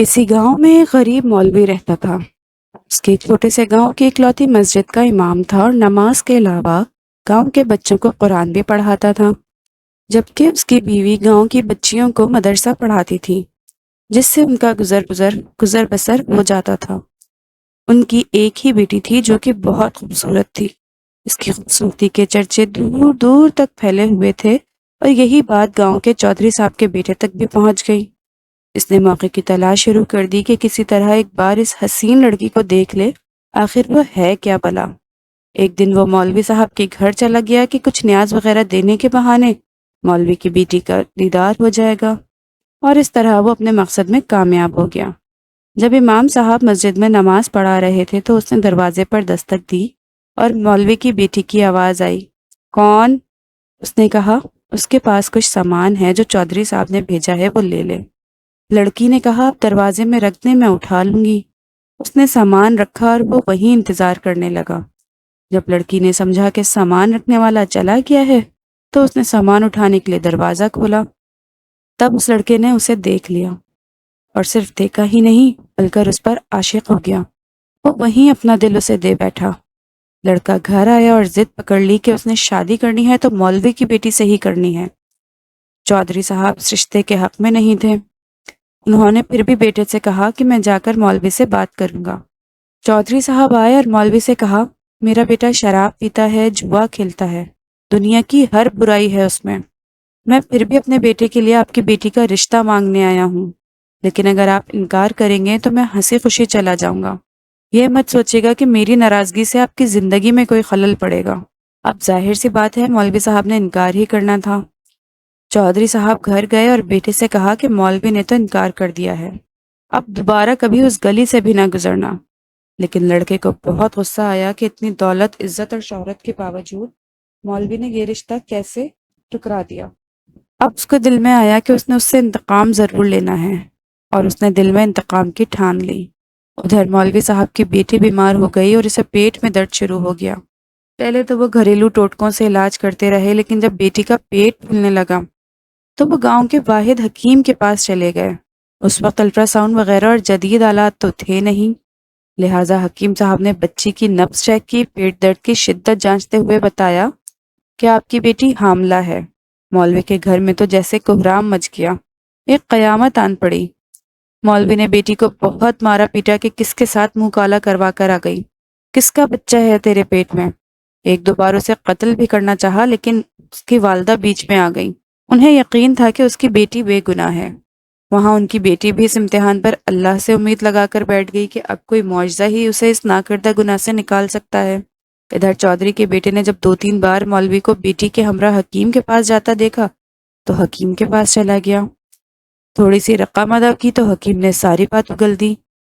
کسی گاؤں میں ایک غریب مولوی رہتا تھا۔ اس کے چھوٹے سے گاؤں کی اکلوتی مسجد کا امام تھا اور نماز کے علاوہ گاؤں کے بچوں کو قرآن بھی پڑھاتا تھا، جبکہ اس کی بیوی گاؤں کی بچیوں کو مدرسہ پڑھاتی تھی، جس سے ان کا گزر بسر ہو جاتا تھا۔ ان کی ایک ہی بیٹی تھی جو کہ بہت خوبصورت تھی۔ اس کی خوبصورتی کے چرچے دور دور تک پھیلے ہوئے تھے اور یہی بات گاؤں کے چودھری صاحب کے بیٹے تک بھی پہنچ گئی۔ اس نے موقع کی تلاش شروع کر دی کہ کسی طرح ایک بار اس حسین لڑکی کو دیکھ لے، آخر وہ ہے کیا بلا۔ ایک دن وہ مولوی صاحب کے گھر چلا گیا کہ کچھ نیاز وغیرہ دینے کے بہانے مولوی کی بیٹی کا دیدار ہو جائے گا، اور اس طرح وہ اپنے مقصد میں کامیاب ہو گیا۔ جب امام صاحب مسجد میں نماز پڑھا رہے تھے تو اس نے دروازے پر دستک دی اور مولوی کی بیٹی کی آواز آئی۔ کون؟ اس نے کہا، اس کے پاس کچھ سامان ہے جو چودھری صاحب نے بھیجا ہے، وہ لے لے۔ لڑکی نے کہا، آپ دروازے میں رکھ دیں، میں اٹھا لوں گی۔ اس نے سامان رکھا اور وہ وہیں انتظار کرنے لگا۔ جب لڑکی نے سمجھا کہ سامان رکھنے والا چلا گیا ہے تو اس نے سامان اٹھانے کے لیے دروازہ کھولا۔ تب اس لڑکے نے اسے دیکھ لیا، اور صرف دیکھا ہی نہیں بلکہ اس پر عاشق ہو گیا۔ وہ وہیں اپنا دل اسے دے بیٹھا۔ لڑکا گھر آیا اور ضد پکڑ لی کہ اس نے شادی کرنی ہے تو مولوی کی بیٹی سے ہی کرنی ہے۔ چودھری صاحب اس رشتے کے حق میں نہیں تھے۔ انہوں نے پھر بھی بیٹے سے کہا کہ میں جا کر مولوی سے بات کروں گا۔ چودھری صاحب آئے اور مولوی سے کہا، میرا بیٹا شراب پیتا ہے، جوا کھیلتا ہے، دنیا کی ہر برائی ہے اس میں پھر بھی اپنے بیٹے کے لیے آپ کی بیٹی کا رشتہ مانگنے آیا ہوں، لیکن اگر آپ انکار کریں گے تو میں ہنسی خوشی چلا جاؤں گا۔ یہ مت سوچے گا کہ میری ناراضگی سے آپ کی زندگی میں کوئی خلل پڑے گا۔ اب ظاہر سی بات ہے مولوی صاحب نے انکار ہی کرنا تھا۔ چودھری صاحب گھر گئے اور بیٹے سے کہا کہ مولوی نے تو انکار کر دیا ہے، اب دوبارہ کبھی اس گلی سے بھی نہ گزرنا۔ لیکن لڑکے کو بہت غصہ آیا کہ اتنی دولت، عزت اور شہرت کے باوجود مولوی نے یہ رشتہ کیسے ٹکرا دیا۔ اب اس کو دل میں آیا کہ اس نے اس سے انتقام ضرور لینا ہے، اور اس نے دل میں انتقام کی ٹھان لی۔ ادھر مولوی صاحب کی بیٹی بیمار ہو گئی اور اسے پیٹ میں درد شروع ہو گیا۔ پہلے تو وہ گھریلو ٹوٹکوں سے علاج کرتے رہے، لیکن جب بیٹی کا پیٹ پھولنے لگا تو وہ گاؤں کے واحد حکیم کے پاس چلے گئے۔ اس وقت الٹرا ساؤنڈ وغیرہ اور جدید آلات تو تھے نہیں، لہٰذا حکیم صاحب نے بچی کی نبض چیک کی، پیٹ درد کی شدت جانچتے ہوئے بتایا کہ آپ کی بیٹی حاملہ ہے۔ مولوی کے گھر میں تو جیسے کوہرام مچ گیا، ایک قیامت آن پڑی۔ مولوی نے بیٹی کو بہت مارا پیٹا کہ کس کے ساتھ منہ کالا کروا کر آ گئی، کس کا بچہ ہے تیرے پیٹ میں۔ ایک دو بار اسے قتل بھی کرنا چاہا، لیکن اس کی والدہ بیچ میں آ گئی۔ انہیں یقین تھا کہ اس کی بیٹی بے گناہ ہے۔ وہاں ان کی بیٹی بھی اس امتحان پر اللہ سے امید لگا کر بیٹھ گئی کہ اب کوئی معجزہ ہی اسے اس ناکردہ گناہ سے نکال سکتا ہے۔ ادھر چودھری کے بیٹے نے جب 2-3 بار مولوی کو بیٹی کے ہمراہ حکیم کے پاس جاتا دیکھا تو حکیم کے پاس چلا گیا۔ تھوڑی سی رقم ادا کی تو حکیم نے ساری بات اگل دی۔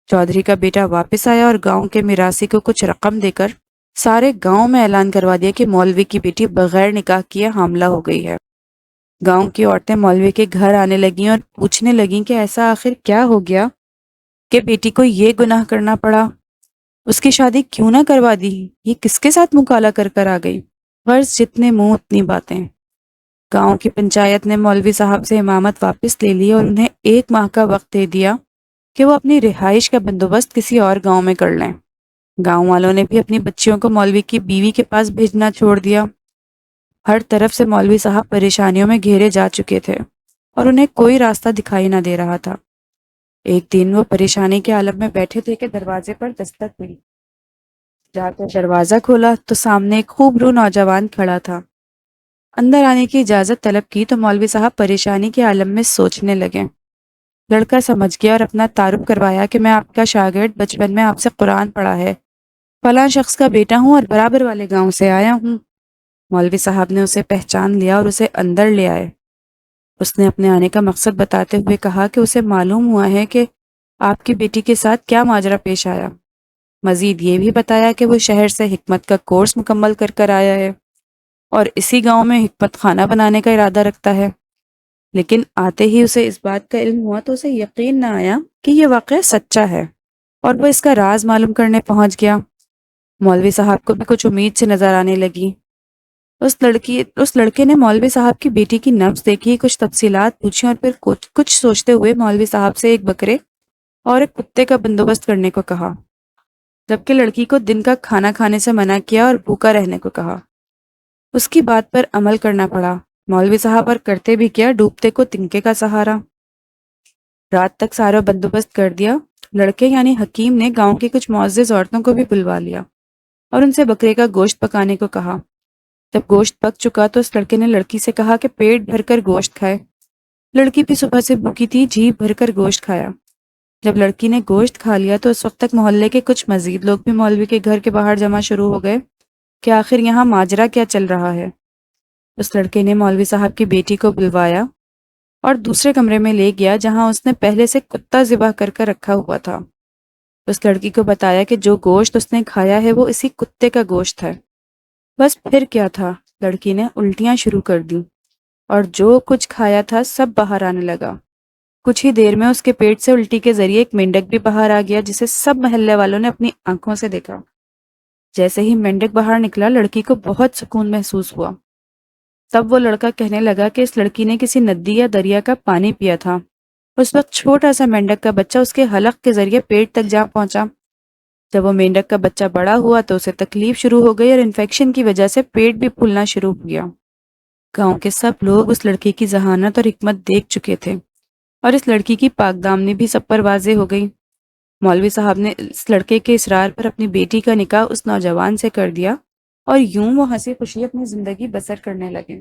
چودھری کا بیٹا واپس آیا اور گاؤں کے میراثی کو کچھ رقم دے کر سارے گاؤں میں اعلان کروا دیا کہ مولوی کی بیٹی بغیر نکاح کیے حاملہ ہو گئی ہے۔ گاؤں کی عورتیں مولوی کے گھر آنے لگیں اور پوچھنے لگیں کہ ایسا آخر کیا ہو گیا کہ بیٹی کو یہ گناہ کرنا پڑا، اس کی شادی کیوں نہ کروا دی، یہ کس کے ساتھ مکالا کر کر آ گئی۔ غرض جتنے منہ اتنی باتیں۔ گاؤں کی پنچایت نے مولوی صاحب سے امامت واپس لے لی اور انہیں 1 ماہ کا وقت دے دیا کہ وہ اپنی رہائش کا بندوبست کسی اور گاؤں میں کر لیں۔ گاؤں والوں نے بھی اپنی بچیوں کو مولوی کی بیوی کے پاس بھیجنا چھوڑ دیا۔ ہر طرف سے مولوی صاحب پریشانیوں میں گھیرے جا چکے تھے اور انہیں کوئی راستہ دکھائی نہ دے رہا تھا۔ ایک دن وہ پریشانی کے عالم میں بیٹھے تھے کہ دروازے پر دستک ہوئی۔ جا کر دروازہ کھولا تو سامنے ایک خوبرو نوجوان کھڑا تھا۔ اندر آنے کی اجازت طلب کی تو مولوی صاحب پریشانی کے عالم میں سوچنے لگے۔ لڑکا سمجھ گیا اور اپنا تعارف کروایا کہ میں آپ کا شاگرد، بچپن میں آپ سے قرآن پڑھا ہے، فلاں شخص کا بیٹا ہوں اور برابر والے گاؤں سے آیا ہوں۔ مولوی صاحب نے اسے پہچان لیا اور اسے اندر لے آئے۔ اس نے اپنے آنے کا مقصد بتاتے ہوئے کہا کہ اسے معلوم ہوا ہے کہ آپ کی بیٹی کے ساتھ کیا ماجرا پیش آیا۔ مزید یہ بھی بتایا کہ وہ شہر سے حکمت کا کورس مکمل کر کر آیا ہے اور اسی گاؤں میں حکمت خانہ بنانے کا ارادہ رکھتا ہے۔ لیکن آتے ہی اسے اس بات کا علم ہوا تو اسے یقین نہ آیا کہ یہ واقعہ سچا ہے، اور وہ اس کا راز معلوم کرنے پہنچ گیا۔ مولوی صاحب کو بھی کچھ امید سے نظر آنے لگی۔ اس لڑکے نے مولوی صاحب کی بیٹی کی نبض دیکھی، کچھ تفصیلات پوچھی اور پھر کچھ سوچتے ہوئے مولوی صاحب سے ایک بکرے اور ایک کتے کا بندوبست کرنے کو کہا، جبکہ لڑکی کو دن کا کھانا کھانے سے منع کیا اور بھوکا رہنے کو کہا۔ اس کی بات پر عمل کرنا پڑا، مولوی صاحب، اور کرتے بھی کیا، ڈوبتے کو تنکے کا سہارا۔ رات تک سارا بندوبست کر دیا۔ لڑکے یعنی حکیم نے گاؤں کی کچھ معزز عورتوں کو بھی بلوا لیا اور ان سے بکرے کا گوشت پکانے کو کہا۔ جب گوشت پک چکا تو اس لڑکے نے لڑکی سے کہا کہ پیٹ بھر کر گوشت کھائے۔ لڑکی بھی صبح سے بھوکی تھی، جی بھر کر گوشت کھایا۔ جب لڑکی نے گوشت کھا لیا تو اس وقت تک محلے کے کچھ مزید لوگ بھی مولوی کے گھر کے باہر جمع شروع ہو گئے کہ آخر یہاں ماجرا کیا چل رہا ہے۔ اس لڑکے نے مولوی صاحب کی بیٹی کو بلوایا اور دوسرے کمرے میں لے گیا جہاں اس نے پہلے سے کتا ذبح کر کر رکھا ہوا تھا۔ اس لڑکی کو بتایا کہ جو گوشت اس نے کھایا ہے وہ اسی کتے کا گوشت ہے۔ بس پھر کیا تھا، لڑکی نے الٹیاں شروع کر دیں اور جو کچھ کھایا تھا سب باہر آنے لگا۔ کچھ ہی دیر میں اس کے پیٹ سے الٹی کے ذریعے ایک مینڈک بھی باہر آ گیا جسے سب محلے والوں نے اپنی آنکھوں سے دیکھا۔ جیسے ہی مینڈک باہر نکلا لڑکی کو بہت سکون محسوس ہوا۔ تب وہ لڑکا کہنے لگا کہ اس لڑکی نے کسی ندی یا دریا کا پانی پیا تھا۔ اس وقت چھوٹا سا مینڈک کا بچہ اس کے حلق کے ذریعے پیٹ تک جا پہنچا۔ جب وہ مینڈک کا بچہ بڑا ہوا تو اسے تکلیف شروع ہو گئی اور انفیکشن کی وجہ سے پیٹ بھی پھولنا شروع ہو گیا۔ گاؤں کے سب لوگ اس لڑکی کی ذہانت اور حکمت دیکھ چکے تھے اور اس لڑکی کی پاک دامنی بھی سب پر واضح ہو گئی۔ مولوی صاحب نے اس لڑکے کے اصرار پر اپنی بیٹی کا نکاح اس نوجوان سے کر دیا اور یوں وہ ہنسی خوشی اپنی زندگی بسر کرنے لگے۔